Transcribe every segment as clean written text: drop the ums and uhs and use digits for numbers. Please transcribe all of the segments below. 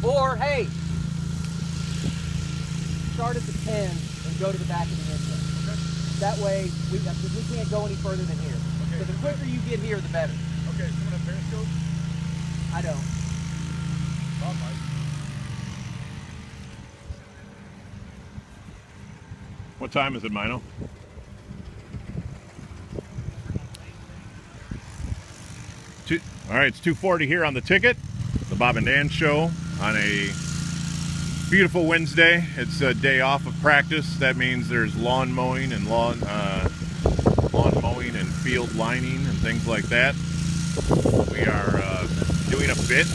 Or, hey, start at the 10 and go to the back of the end zone. Okay. That way, we can't go any further than here. Okay. So the quicker you get here, the better. Okay, someone have Periscope? I don't. Bob might. What time is it, Mino? All right, it's 2:40 here on the ticket. The Bob and Dan Show on a beautiful Wednesday. It's a day off of practice. That means there's lawn mowing and lawn mowing and field lining and things like that. We are doing a bit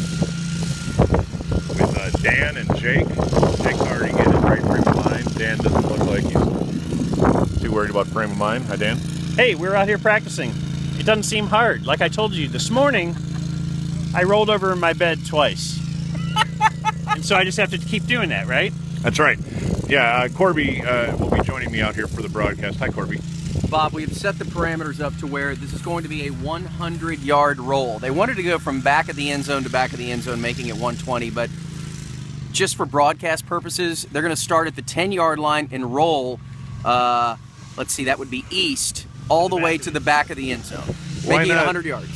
with Dan and Jake. Jake's already getting his right frame of mind. Dan doesn't look like he's too worried about frame of mind. Hi, Dan. Hey, we're out here practicing. It doesn't seem hard. Like I told you, this morning, I rolled over in my bed twice. And so I just have to keep doing that, right? That's right. Yeah, Corby will be joining me out here for the broadcast. Hi, Corby. Bob, we have set the parameters up to where this is going to be a 100-yard roll. They wanted to go from back of the end zone to back of the end zone, making it 120, but just for broadcast purposes, they're going to start at the 10-yard line and roll, let's see, that would be east, all the way to the back of the end zone, making it 100 yards.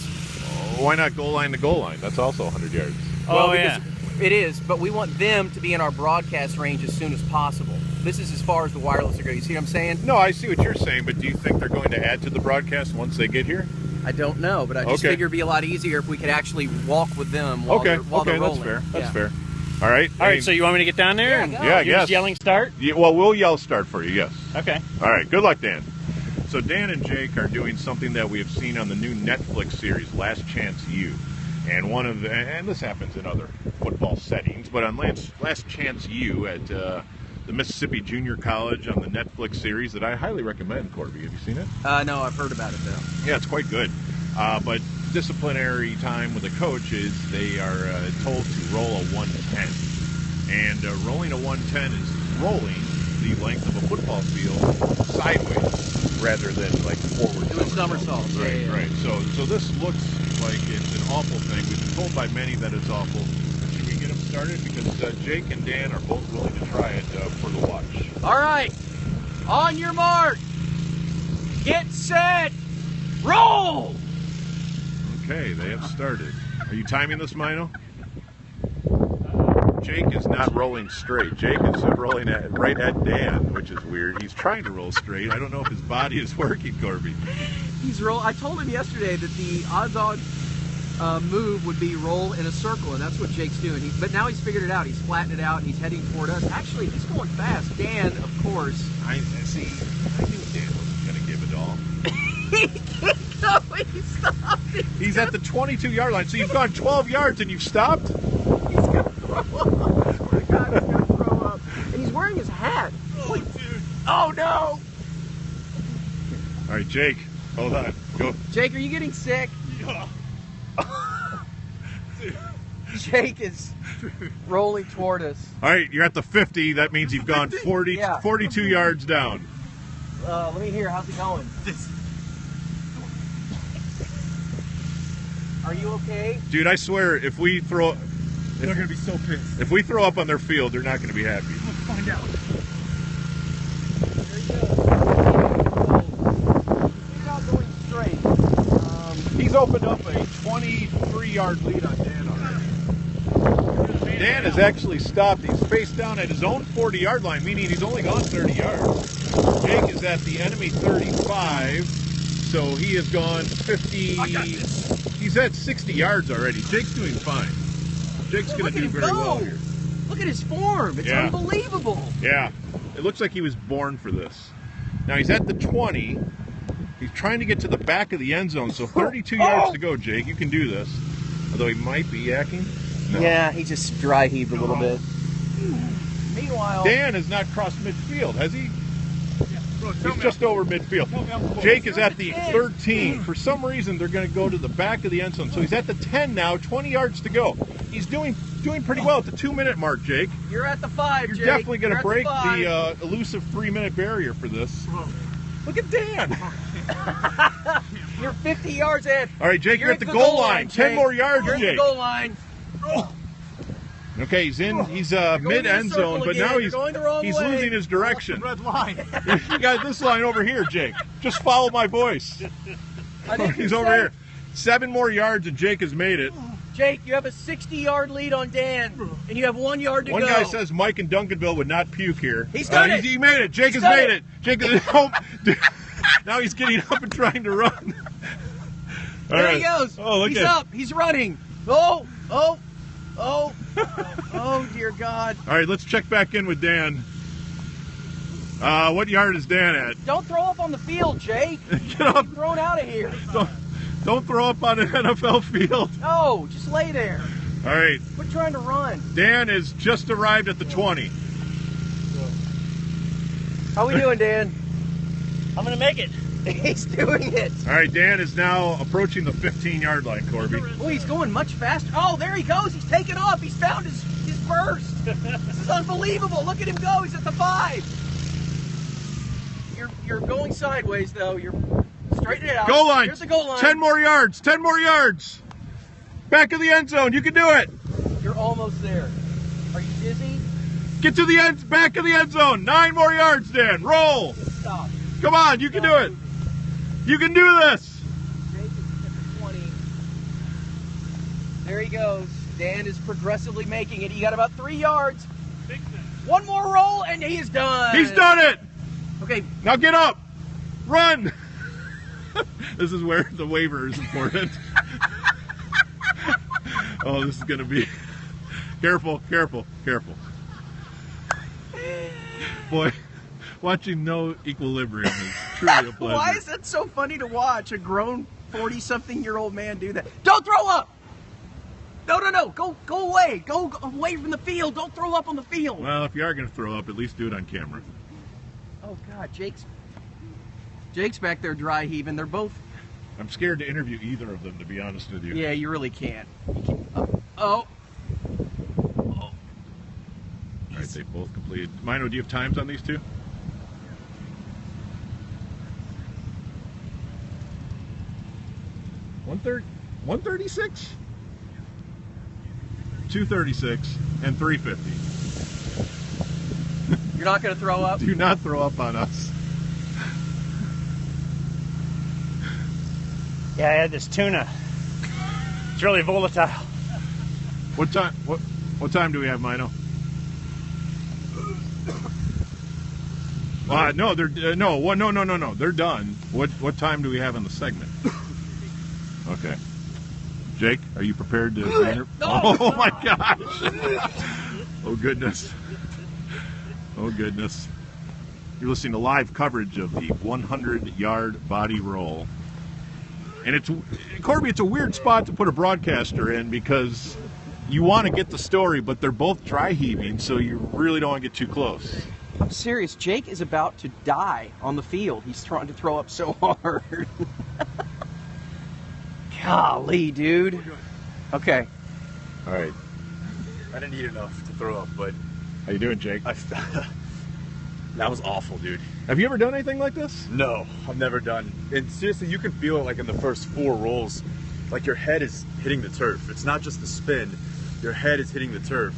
Why not goal line to goal line? That's also 100 yards. Oh, yeah. It is, but we want them to be in our broadcast range as soon as possible. This is as far as the wireless are going. You see what I'm saying? No, I see what you're saying, but do you think they're going to add to the broadcast once they get here? I don't know, but I just figure it'd be a lot easier if we could actually walk with them while they're rolling. That's fair. That's fair. All right. All right, so you want me to get down there? Yeah, You're just yelling start? Yeah, well, we'll yell start for you, yes. Okay. All right, good luck, Dan. So Dan and Jake are doing something that we have seen on the new Netflix series, Last Chance U. And this happens in other football settings, but on Last Chance U at the Mississippi Junior College on the Netflix series that I highly recommend, Corby. Have you seen it? No, I've heard about it, though. Yeah, it's quite good. But disciplinary time with the coach is they are told to roll a 110. And rolling a 110 is rolling the length of a football field sideways rather than like forward. Doing somersaults. Right, right. So this looks like it's an awful thing. We've been told by many that it's awful. Should we get them started? Because Jake and Dan are both willing to try it for the watch. All right. On your mark. Get set. Roll. Okay, they have started. Are you timing this, Mino? Jake is not rolling straight. Jake is rolling right at Dan, which is weird. He's trying to roll straight. I don't know if his body is working, Corby. I told him yesterday that the odds-on move would be roll in a circle, and that's what Jake's doing. But now he's figured it out. He's flattened it out, and he's heading toward us. Actually, he's going fast. Dan, of course. I knew Dan wasn't going to give it all. He kept going. He stopped. He's at the 22-yard line, so you've gone 12 yards and you've stopped? He's going to throw up. I swear to God, he's going to throw up. And he's wearing his hat. Oh, dude. Oh, no. All right, Jake, hold on. Go. Jake, are you getting sick? Yeah. Jake is rolling toward us. All right, you're at the 50. That means you've gone 42 yards down. Let me hear. How's it going? Are you okay? Dude, I swear, if we throw... They're going to be so pissed. If we throw up on their field, they're not going to be happy. Let's find out. There you go. He's not going straight. He's opened up a 23-yard lead on Dan already. Dan has actually stopped. He's faced down at his own 40-yard line, meaning he's only gone 30 yards. Jake is at the enemy 35, so he has gone 50. I got this. He's at 60 yards already. Jake's doing fine. Jake's going to do very well here. Look at his form. It's unbelievable. Yeah. It looks like he was born for this. Now he's at the 20. He's trying to get to the back of the end zone, so 32 yards to go, Jake. You can do this. Although he might be yakking. No. Yeah, he just dry heaved a little bit. Meanwhile, Dan has not crossed midfield, has he? Bro, He's just over midfield. Jake is at the 13. For some reason, they're going to go to the back of the end zone. So he's at the 10 now, 20 yards to go. He's doing pretty well at the 2-minute mark, Jake. you're at the 5, You're Jake. definitely going to You're break at the the elusive 3-minute barrier for this. Bro. Look at Dan. 5. You're 50 yards in. All right, Jake, you're at the goal line. 10 more yards, You're Jake. at the goal line. Okay, he's going mid to the end zone, circle but again. now You're he's going the wrong way. losing his direction. Red line. You got this line over here, Jake. Just follow my voice. I didn't He's say- over here. 7 more yards and Jake has made it. Jake, you have a 60-yard lead on Dan, and you have 1 yard to One go. guy says Mike in Duncanville would not puke here. He's done it. He made it. Jake has done made it. it. Jake is home. Now he's getting up and trying to run. All There right. he goes. Oh, look He's at up. He's running. Oh, dear God. All right, let's check back in with Dan. What yard is Dan at? Don't throw up on the field, Jake. Get up. Get thrown out of here. Don't throw up on an NFL field. No, just lay there. All right, Quit trying to run. Dan has just arrived at the 20. How we doing, Dan? I'm going to make it. He's doing it. All right, Dan is now approaching the 15-yard line, Corby. Oh, he's going much faster. Oh, there he goes. He's taking off. He's found his burst. This is unbelievable. Look at him go. He's at the 5. You're going sideways, though. You're straightening it out. Goal line. Here's the goal line. 10 more yards. 10 more yards. Back of the end zone. You can do it. You're almost there. Are you dizzy? Get to the end. Back of the end zone. 9 more yards, Dan. Roll. Stop. Come on. You can do it. You can do this. Jake is at the 20. There he goes. Dan is progressively making it. He got about 3 yards. One more roll, and he is done. He's done it. Okay, Now get up. Run. This is where the waiver is important. Oh, this is going to be... Careful, careful, careful. Boy, watching no equilibrium is truly a pleasure. why is that so funny to watch? A grown 40-something-year-old man do that. Don't throw up. No. Go away. Go away from the field. Don't throw up on the field. Well, if you are going to throw up, at least do it on camera. Oh God, Jake's back there dry heaving. They're both. I'm scared to interview either of them, to be honest with you. Yeah, you really can't. Oh. All right, they both completed. Mino, do you have times on these two? $136, 236, and 350. You're not going to throw up? Do not throw up on us. Yeah, I had this tuna. It's really volatile. What time? What time do we have, Mino? No, they're no. They're done. What time do we have in the segment? Okay. Jake, are you prepared to? Oh my gosh! Oh goodness! Oh goodness! You're listening to live coverage of the 100-yard body roll, and it's Corby. It's a weird spot to put a broadcaster in because you want to get the story, but they're both dry heaving, so you really don't want to get too close. I'm serious. Jake is about to die on the field. He's trying to throw up so hard. Golly, dude. Okay. All right. I didn't eat enough to throw up, but How you doing, Jake? that was awful, dude. Have you ever done anything like this? No, I've never done. And seriously, you can feel it like in the first 4 rolls, like your head is hitting the turf. It's not just the spin, your head is hitting the turf.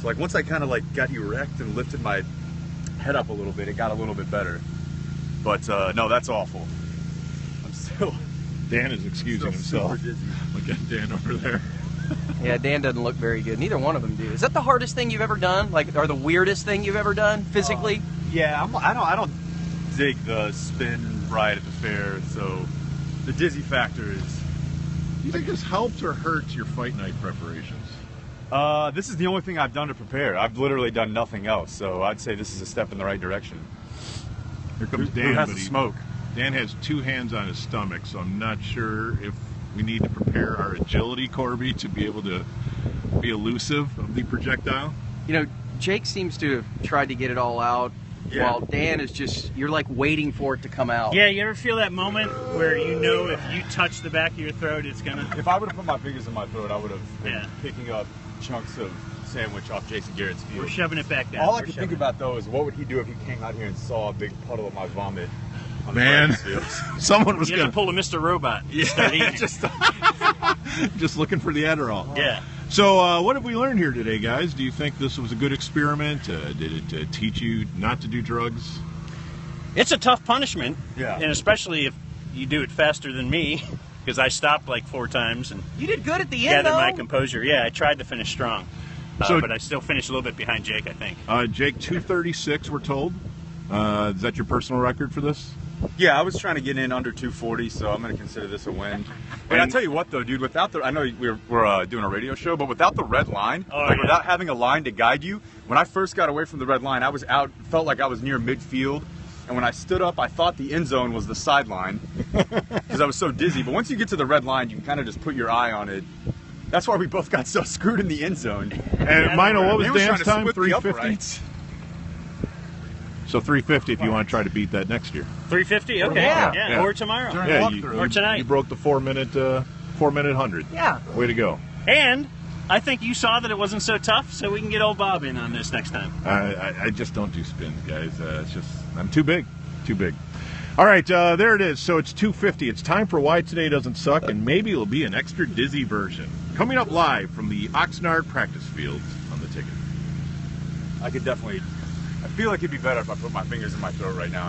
So like once I kind of like got erect and lifted my head up a little bit, it got a little bit better. But no, that's awful. I'm still Dan is excusing himself. super dizzy. Look at Dan over there. Yeah, Dan doesn't look very good. Neither one of them do. Is that the hardest thing you've ever done? Like, or the weirdest thing you've ever done physically? Yeah, I don't dig the spin ride at the fair, so the dizzy factor is. Do you think this helps or hurts your fight night preparations? This is the only thing I've done to prepare. I've literally done nothing else, so I'd say this is a step in the right direction. Here comes Who Dan, has but the he- smoke? Dan has 2 hands on his stomach, so I'm not sure if we need to prepare our agility, Corby, to be able to be elusive of the projectile. You know, Jake seems to have tried to get it all out, Yeah. while Dan is just, you're like waiting for it to come out. Yeah, you ever feel that moment where you know if you touch the back of your throat, it's gonna... If I would have put my fingers in my throat, I would have been Yeah. picking up chunks of sandwich off Jason Garrett's field. We're shoving it back down. All I We're could shoving think about though is what would he do if he came out here and saw a big puddle of my vomit on Man. the practice field? Someone was You have going to pull a Mr. Robot. Start eating. just looking for the Adderall. Yeah. So what have we learned here today, guys? Do you think this was a good experiment? Did it teach you not to do drugs? It's a tough punishment, Yeah. and especially if you do it faster than me, because I stopped like 4 times and You did good at the end, gathered though. my composure. Yeah, I tried to finish strong, So- but I still finished a little bit behind Jake, I think. Jake, 2:36, we're told. Is that your personal record for this? Yeah, I was trying to get in under 240, so I'm going to consider this a win. But I tell you what, though, dude, without I know we're doing a radio show, but without the red line, without having a line to guide you, when I first got away from the red line, I was out, felt like I was near midfield. And when I stood up, I thought the end zone was the sideline because I was so dizzy. But once you get to the red line, you can kind of just put your eye on it. That's why we both got so screwed in the end zone. And Mino, what was He was Dan's trying to time? split the 350? uprights. So 350 if you want to try to beat that next year. 350? Okay. Yeah. Yeah. Or tomorrow. During Yeah, walkthrough. Or tonight. You broke the 4-minute 100. Yeah. Way to go. And I think you saw that it wasn't so tough, so we can get old Bob in on this next time. I just don't do spins, guys. It's just, I'm too big. Too big. All right, there it is. So it's 250. It's time for Why Today Doesn't Suck, and maybe it'll be an extra dizzy version. Coming up live from the Oxnard practice fields on the ticket. I could definitely. I feel like it'd be better if I put my fingers in my throat right now.